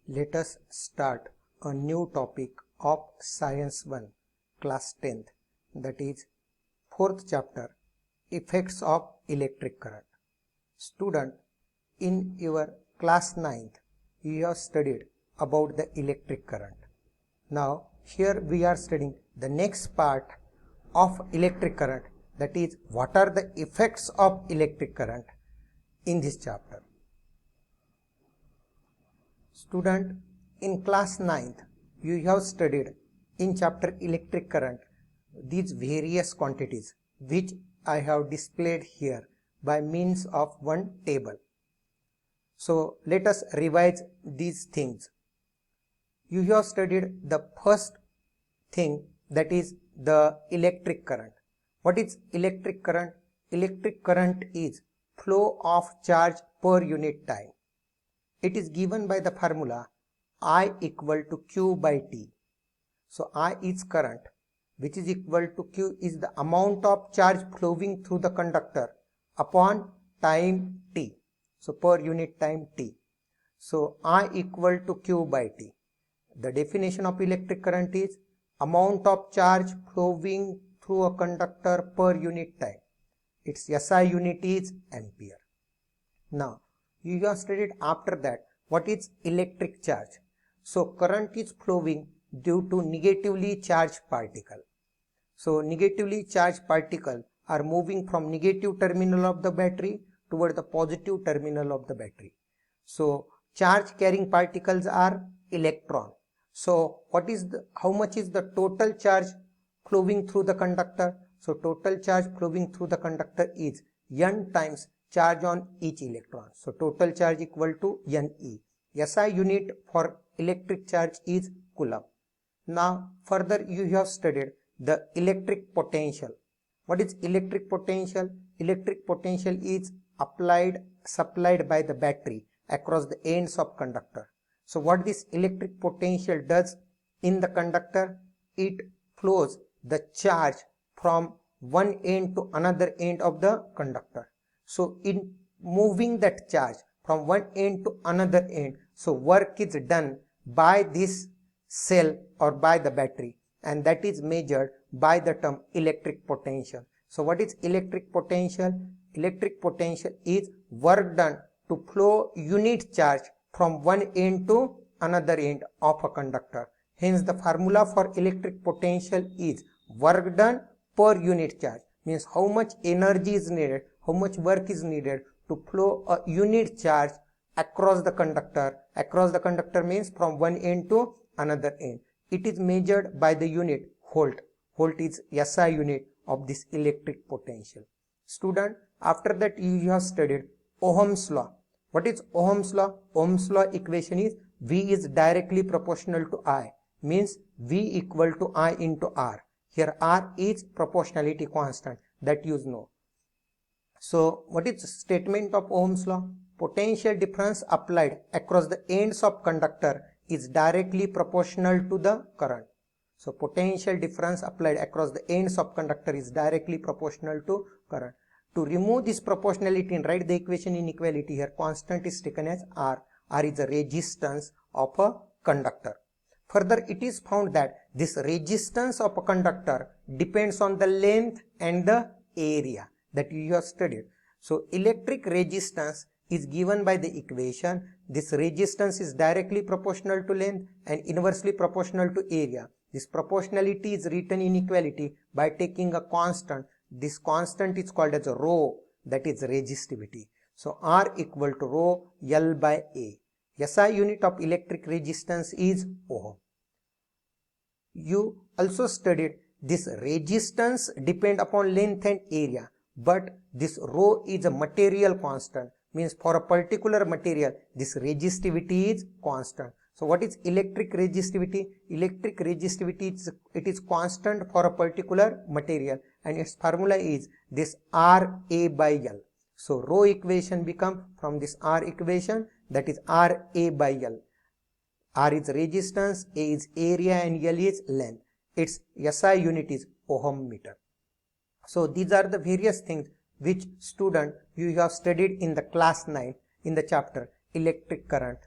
Let us start a new topic of Science 1, Class 10th, that is 4th chapter, Effects of Electric Current. Student, in your class 9th, you have studied about the electric current. Now, here we are studying the next part of electric current, that is, what are the effects of electric current in this chapter. Student, in class 9th, you have studied in chapter electric current these various quantities which I have displayed here by means of one table. So let us revise these things. You have studied the first thing, that is the electric current. What is electric current? Electric current is flow of charge per unit time. It is given by the formula I equal to Q by T. So I is current, which is equal to Q is the amount of charge flowing through the conductor upon time T. So per unit time T. So I equal to Q by T. The definition of electric current is amount of charge flowing through a conductor per unit time. Its SI unit is ampere. Now, you have studied after that what is electric charge. So current is flowing due to negatively charged particle. So negatively charged particle are moving from negative terminal of the battery toward the positive terminal of the battery. So charge carrying particles are electron. So how much is the total charge flowing through the conductor? So total charge flowing through the conductor is N times charge on each electron. So total charge equal to Ne. SI unit for electric charge is Coulomb. Now further you have studied the electric potential. What is electric potential? Electric potential is supplied by the battery across the ends of conductor. So what this electric potential does in the conductor? It flows the charge from one end to another end of the conductor. So in moving that charge from one end to another end, so work is done by this cell or by the battery, and that is measured by the term electric potential. So what is electric potential? Electric potential is work done to flow unit charge from one end to another end of a conductor. Hence the formula for electric potential is work done per unit charge, means how much energy is needed, how much work is needed to flow a unit charge across the conductor. Across the conductor means from one end to another end. It is measured by the unit volt. Volt is SI unit of this electric potential. Student, after that you have studied Ohm's law. What is Ohm's law? Ohm's law equation is V is directly proportional to I, means V equal to I into R. Here R is proportionality constant, that you know. So what is the statement of Ohm's law? Potential difference applied across the ends of conductor is directly proportional to the current. So potential difference applied across the ends of conductor is directly proportional to current. To remove this proportionality and write the equation in equality, here constant is taken as R. R is the resistance of a conductor. Further, it is found that this resistance of a conductor depends on the length and the area that you have studied. So electric resistance is given by the equation. This resistance is directly proportional to length and inversely proportional to area. This proportionality is written in equality by taking a constant. This constant is called as a rho, that is resistivity. So R equal to rho L by A. SI unit of electric resistance is Ohm. You also studied this resistance depend upon length and area, but this rho is a material constant, means for a particular material this resistivity is constant. So what is electric resistivity? Electric resistivity is constant for a particular material, and its formula is this RA by L. So rho equation become from this R equation, that is RA by L. R is resistance, A is area, and L is length. Its SI unit is Ohm meter. So these are the various things which student you have studied in the class 9 in the chapter electric current.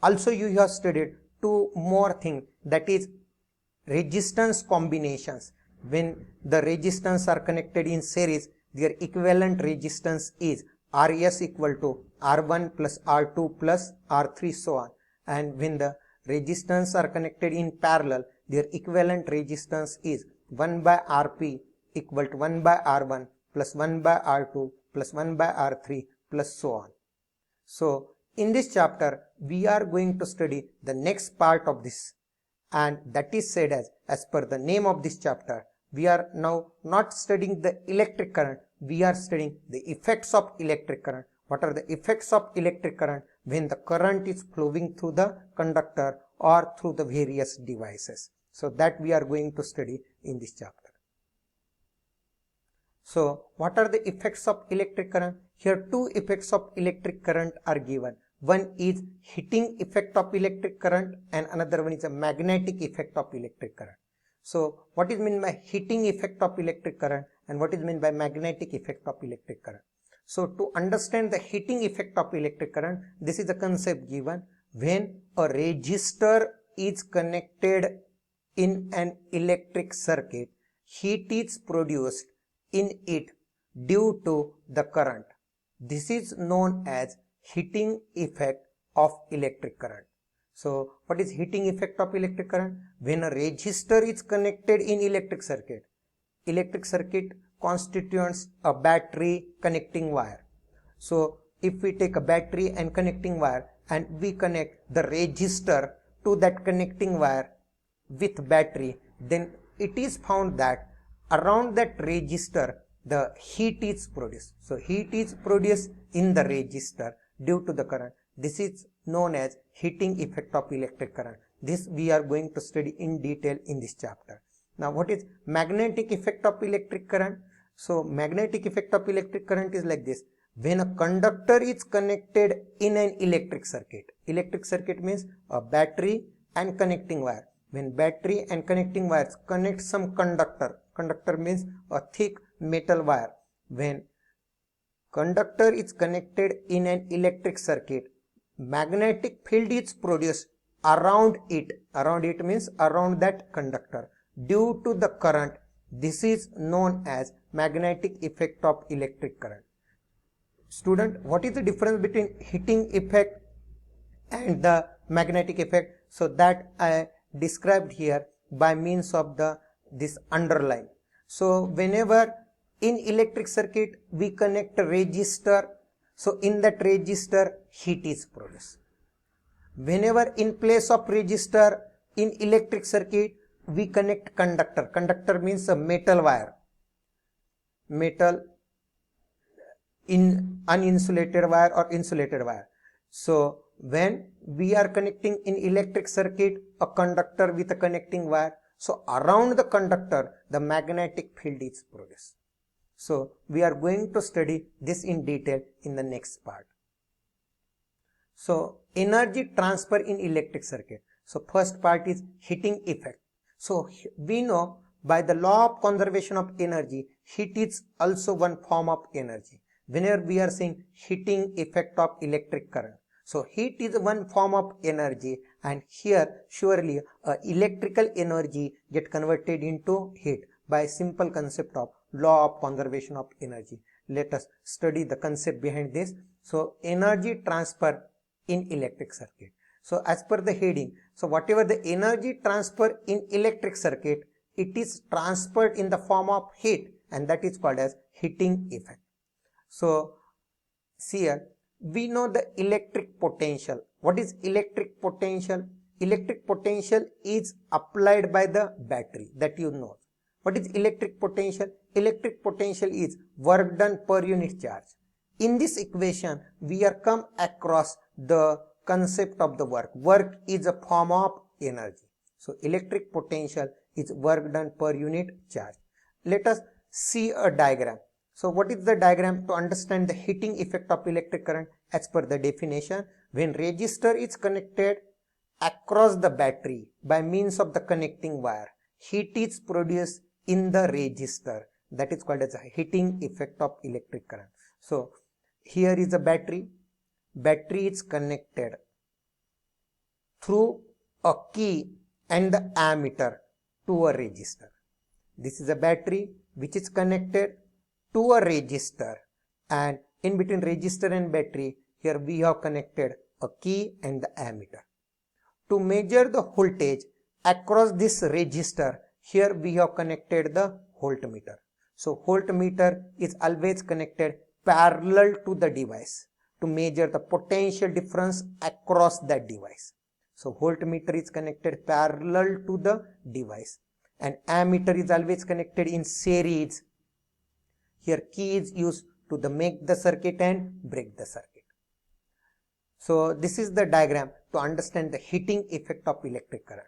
Also you have studied two more things, that is resistance combinations. When the resistance are connected in series, their equivalent resistance is Rs equal to R1 plus R2 plus R3 so on. And when the resistance are connected in parallel, their equivalent resistance is 1 by Rp equal to 1 by R1 plus 1 by R2 plus 1 by R3 plus so on. So in this chapter we are going to study the next part of this, and that is said as per the name of this chapter, we are now not studying the electric current, we are studying the effects of electric current. What are the effects of electric current when the current is flowing through the conductor or through the various devices? So that we are going to study in this chapter. So what are the effects of electric current? Here two effects of electric current are given. One is heating effect of electric current and another one is a magnetic effect of electric current. So what is meant by heating effect of electric current and what is meant by magnetic effect of electric current? So to understand the heating effect of electric current, this is a concept given. When a resistor is connected in an electric circuit, heat is produced in it due to the current. This is known as heating effect of electric current. So what is heating effect of electric current? When a resistor is connected in electric circuit constitutes a battery connecting wire. So if we take a battery and connecting wire and we connect the resistor to that connecting wire with battery, then it is found that around that resistor the heat is produced. So heat is produced in the resistor due to the current. This is known as heating effect of electric current. This we are going to study in detail in this chapter. Now what is magnetic effect of electric current? So magnetic effect of electric current is like this. When a conductor is connected in an electric circuit means a battery and connecting wire. When battery and connecting wires connect some conductor means a thick metal wire. When conductor is connected in an electric circuit, magnetic field is produced around it. Around it means around that conductor due to the current. This is known as magnetic effect of electric current. Student, what is the difference between heating effect and the magnetic effect? So that I described here by means of this underline. So whenever in electric circuit we connect a resistor, so in that resistor heat is produced. Whenever in place of resistor in electric circuit we connect conductor. Conductor means a metal wire, metal in uninsulated wire or insulated wire. So when we are connecting in electric circuit a conductor with a connecting wire, so around the conductor the magnetic field is produced. So we are going to study this in detail in the next part. So energy transfer in electric circuit. So first part is heating effect. So we know by the law of conservation of energy, heat is also one form of energy. Whenever we are saying heating effect of electric current, so heat is one form of energy, and here surely electrical energy get converted into heat by simple concept of law of conservation of energy. Let us study the concept behind this. So energy transfer in electric circuit. So as per the heading, so whatever the energy transfer in electric circuit, it is transferred in the form of heat, and that is called as heating effect. So see here, we know the electric potential. What is electric potential? Electric potential is applied by the battery, that you know. What is electric potential? Electric potential is work done per unit charge. In this equation, we are come across the concept of the work. Work is a form of energy. So electric potential is work done per unit charge. Let us see a diagram. So what is the diagram to understand the heating effect of electric current? As per the definition, when resistor is connected across the battery by means of the connecting wire, heat is produced in the resistor. That is called as a heating effect of electric current. So here is a battery. Battery is connected through a key and the ammeter to a resistor. This is a battery which is connected to a resistor, and in between resistor and battery, here we have connected a key and the ammeter. To measure the voltage across this resistor, here we have connected the voltmeter. So voltmeter is always connected parallel to the device to measure the potential difference across that device. So voltmeter is connected parallel to the device, and ammeter is always connected in series. Here key is used to make the circuit and break the circuit. So this is the diagram to understand the heating effect of electric current.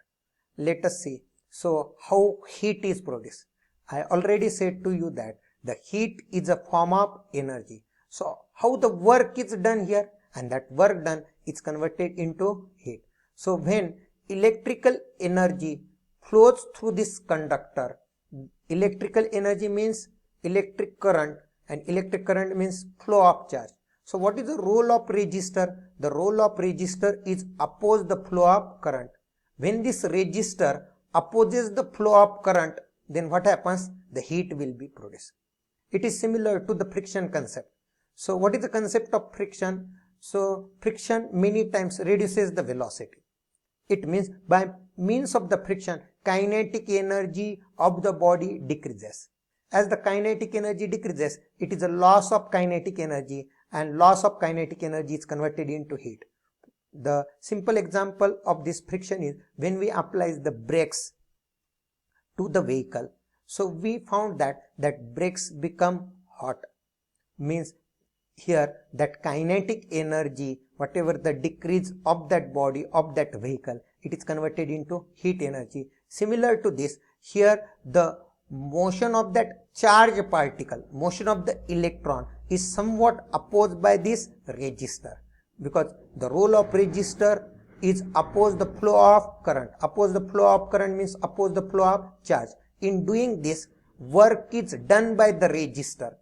Let us see. So how heat is produced. I already said to you that the heat is a form of energy. So how the work is done here, and that work done is converted into heat. So when electrical energy flows through this conductor, electrical energy means electric current, and electric current means flow of charge. So what is the role of resistor? The role of resistor is oppose the flow of current. When this resistor opposes the flow of current, then what happens? The heat will be produced. It is similar to the friction concept. So what is the concept of friction? So friction many times reduces the velocity. It means by means of the friction, kinetic energy of the body decreases. As the kinetic energy decreases, it is a loss of kinetic energy, and loss of kinetic energy is converted into heat. The simple example of this friction is when we apply the brakes to the vehicle. So we found that brakes become hot. Means here that kinetic energy, whatever the decrease of that body of that vehicle, it is converted into heat energy. Similar to this, here the motion of that charge particle, motion of the electron is somewhat opposed by this resistor, because the role of resistor is oppose the flow of current. Oppose the flow of current means oppose the flow of charge. In doing this, work is done by the resistor.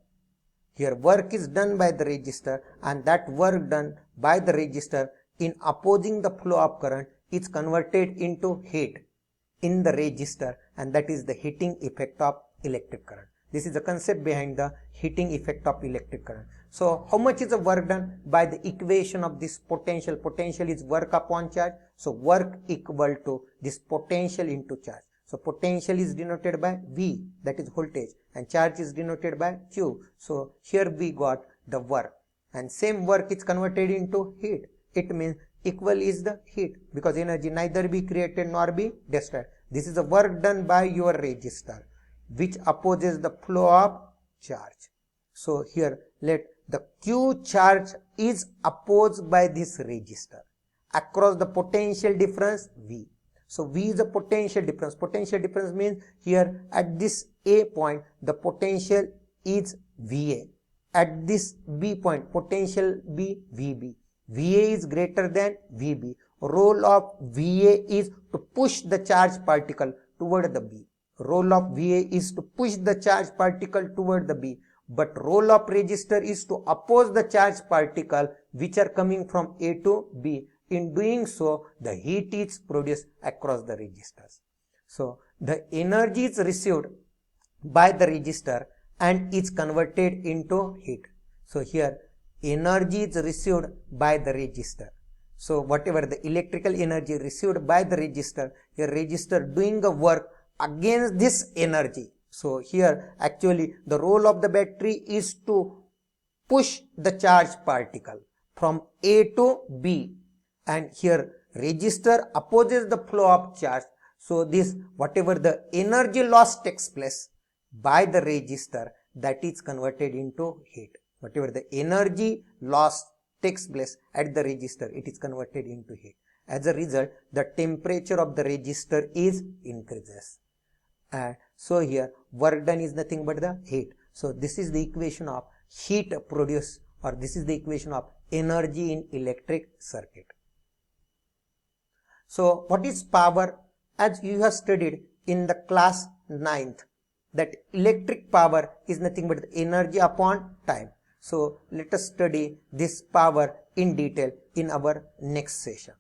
Here work is done by the resistor, and that work done by the resistor in opposing the flow of current is converted into heat in the resistor, and that is the heating effect of electric current. This is the concept behind the heating effect of electric current. So how much is the work done? By the equation of this potential. Potential is work upon charge. So work equal to this potential into charge. So potential is denoted by V, that is voltage, and charge is denoted by Q. So here we got the work, and same work is converted into heat. It means equal is the heat, because energy neither be created nor be destroyed. This is the work done by your resistor, which opposes the flow of charge. So here let the Q charge is opposed by this resistor across the potential difference V. So V is the potential difference. Potential difference means here at this A point the potential is VA. At this B point potential be VB. VA is greater than VB. Role of VA is to push the charge particle toward the B. Role of VA is to push the charge particle toward the B. But role of resistor is to oppose the charge particle which are coming from A to B. In doing so, the heat is produced across the resistors. So the energy is received by the resistor and is converted into heat. So here energy is received by the resistor. So whatever the electrical energy received by the resistor, the resistor doing a work against this energy. So here actually the role of the battery is to push the charge particle from A to B, and here resistor opposes the flow of charge. So this whatever the energy loss takes place by the resistor, that is converted into heat. Whatever the energy loss takes place at the resistor, it is converted into heat. As a result, the temperature of the resistor is increases. And so here work done is nothing but the heat. So this is the equation of heat produced, or this is the equation of energy in electric circuit. So what is power? As you have studied in the class 9th, that electric power is nothing but the energy upon time. So let us study this power in detail in our next session.